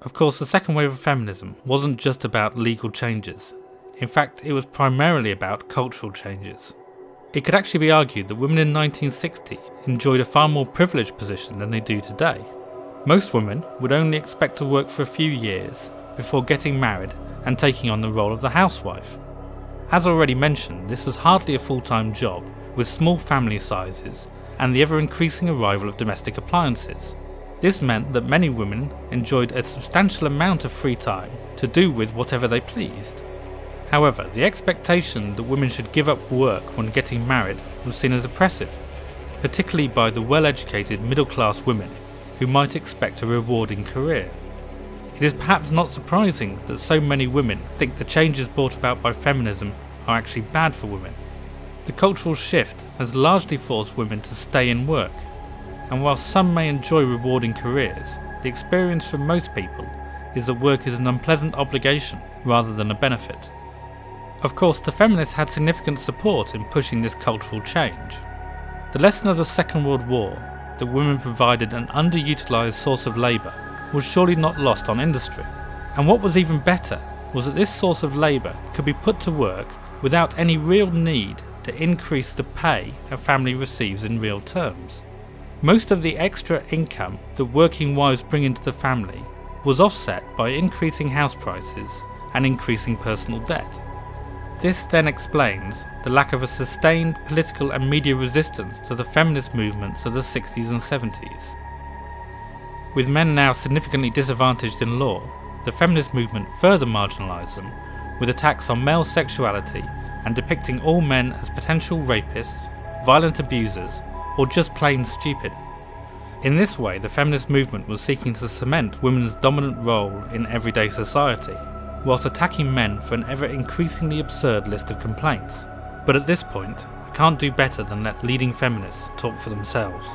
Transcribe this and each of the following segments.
Of course, the second wave of feminism wasn't just about legal changes. In fact, it was primarily about cultural changes. It could actually be argued that women in 1960 enjoyed a far more privileged position than they do today. Most women would only expect to work for a few years before getting married and taking on the role of the housewife. As already mentioned, this was hardly a full-time job, with small family sizes and the ever-increasing arrival of domestic appliances. This meant that many women enjoyed a substantial amount of free time to do with whatever they pleased. However, the expectation that women should give up work when getting married was seen as oppressive, particularly by the well-educated middle-class women who might expect a rewarding career. It is perhaps not surprising that so many women think the changes brought about by feminism are actually bad for women. The cultural shift has largely forced women to stay in work, and while some may enjoy rewarding careers, the experience for most people is that work is an unpleasant obligation rather than a benefit. Of course, the feminists had significant support in pushing this cultural change. The lesson of the Second World War, that women provided an underutilised source of labour, was surely not lost on industry. And what was even better was that this source of labour could be put to work without any real need to increase the pay a family receives in real terms. Most of the extra income that working wives bring into the family was offset by increasing house prices and increasing personal debt. This then explains the lack of a sustained political and media resistance to the feminist movements of the 60s and 70s. With men now significantly disadvantaged in law, the feminist movement further marginalised them with attacks on male sexuality and depicting all men as potential rapists, violent abusers, or just plain stupid. In this way, the feminist movement was seeking to cement women's dominant role in everyday society, whilst attacking men for an ever-increasingly absurd list of complaints. But at this point, I can't do better than let leading feminists talk for themselves.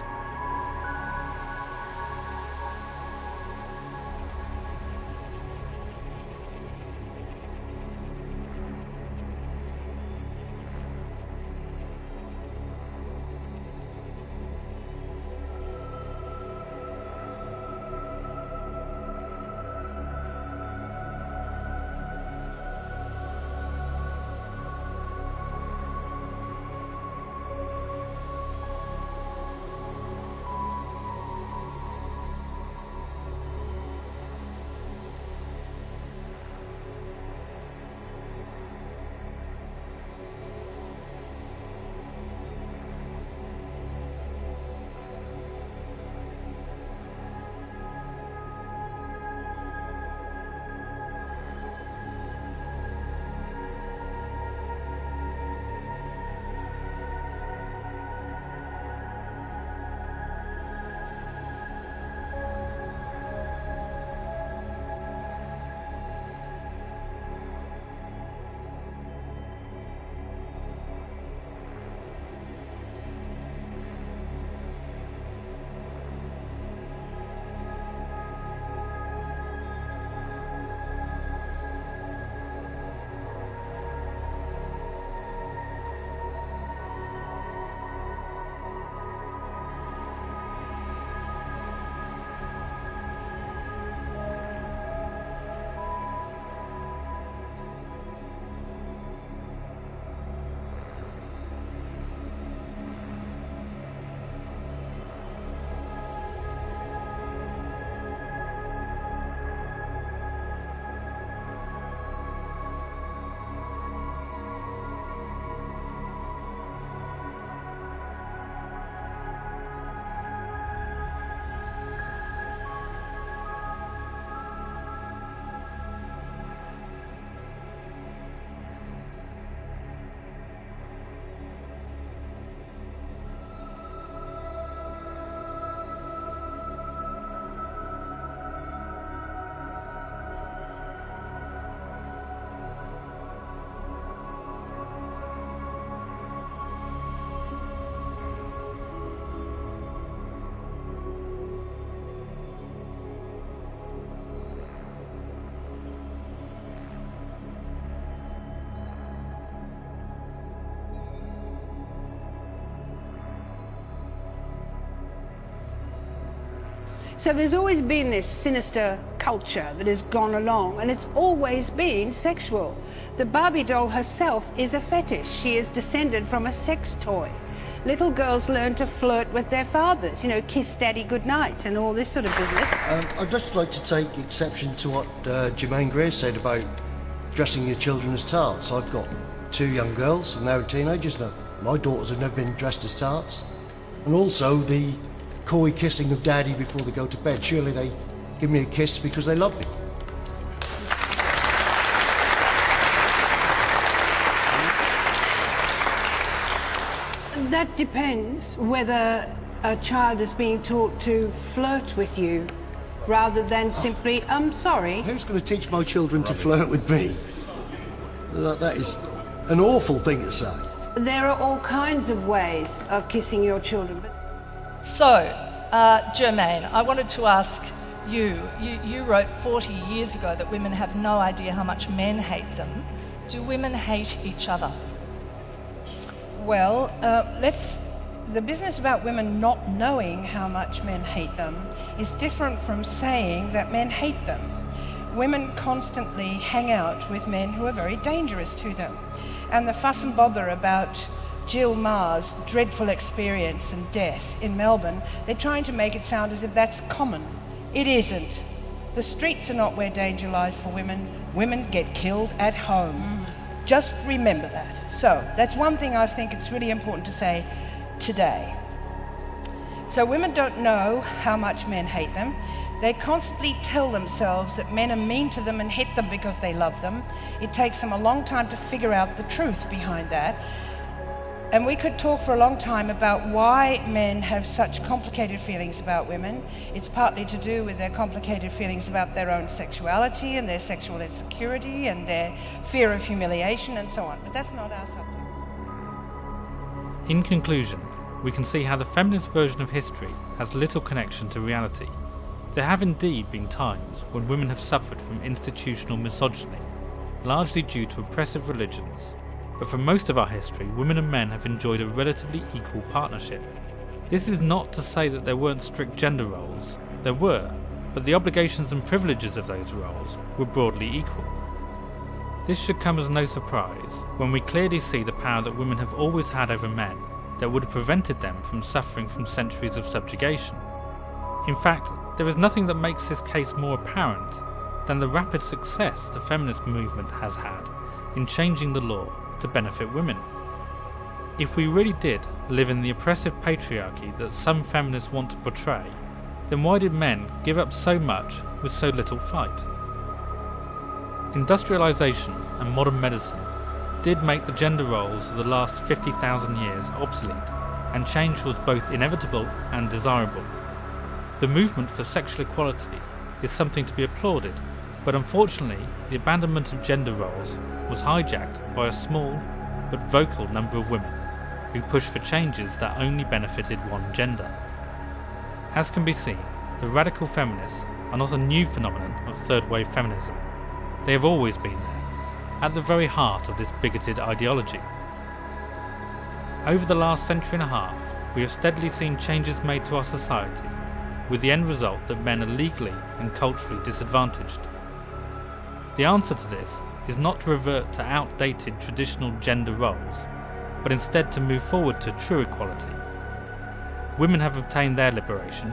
So there's always been this sinister culture that has gone along, and it's always been sexual. The Barbie doll herself is a fetish. She is descended from a sex toy. Little girls learn to flirt with their fathers, you know, kiss daddy goodnight and all this sort of business. I'd just like to take exception to what Jermaine Greer said about dressing your children as tarts. I've got 2 young girls, and they're teenagers now. My daughters have never been dressed as tarts. And also the coy kissing of daddy before they go to bed. Surely they give me a kiss because they love me. That depends whether a child is being taught to flirt with you rather than simply, I'm sorry. Who's going to teach my children to flirt with me? That is an awful thing to say. There are all kinds of ways of kissing your children. So, Jermaine, I wanted to ask you wrote 40 years ago that women have no idea how much men hate them. Do women hate each other? Well, the business about women not knowing how much men hate them is different from saying that men hate them. Women constantly hang out with men who are very dangerous to them. And the fuss and bother about Jill Maher's dreadful experience and death in Melbourne, they're trying to make it sound as if that's common. It isn't. The streets are not where danger lies for women. Women get killed at home. Just remember that. So that's one thing I think it's really important to say today. So women don't know how much men hate them. They constantly tell themselves that men are mean to them and hit them because they love them. It takes them a long time to figure out the truth behind that. And we could talk for a long time about why men have such complicated feelings about women. It's partly to do with their complicated feelings about their own sexuality and their sexual insecurity and their fear of humiliation and so on. But that's not our subject. In conclusion, we can see how the feminist version of history has little connection to reality. There have indeed been times when women have suffered from institutional misogyny, largely due to oppressive religions. But for most of our history, women and men have enjoyed a relatively equal partnership. This is not to say that there weren't strict gender roles. There were, but the obligations and privileges of those roles were broadly equal. This should come as no surprise when we clearly see the power that women have always had over men that would have prevented them from suffering from centuries of subjugation. In fact, there is nothing that makes this case more apparent than the rapid success the feminist movement has had in changing the law to benefit women. If we really did live in the oppressive patriarchy that some feminists want to portray, then why did men give up so much with so little fight? Industrialisation and modern medicine did make the gender roles of the last 50,000 years obsolete, and change was both inevitable and desirable. The movement for sexual equality is something to be applauded, but unfortunately the abandonment of gender roles was hijacked by a small but vocal number of women who pushed for changes that only benefited one gender. As can be seen, the radical feminists are not a new phenomenon of third-wave feminism. They have always been there, at the very heart of this bigoted ideology. Over the last century and a half, we have steadily seen changes made to our society, with the end result that men are legally and culturally disadvantaged. The answer to this is not to revert to outdated traditional gender roles, but instead to move forward to true equality. Women have obtained their liberation.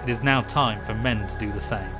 It is now time for men to do the same.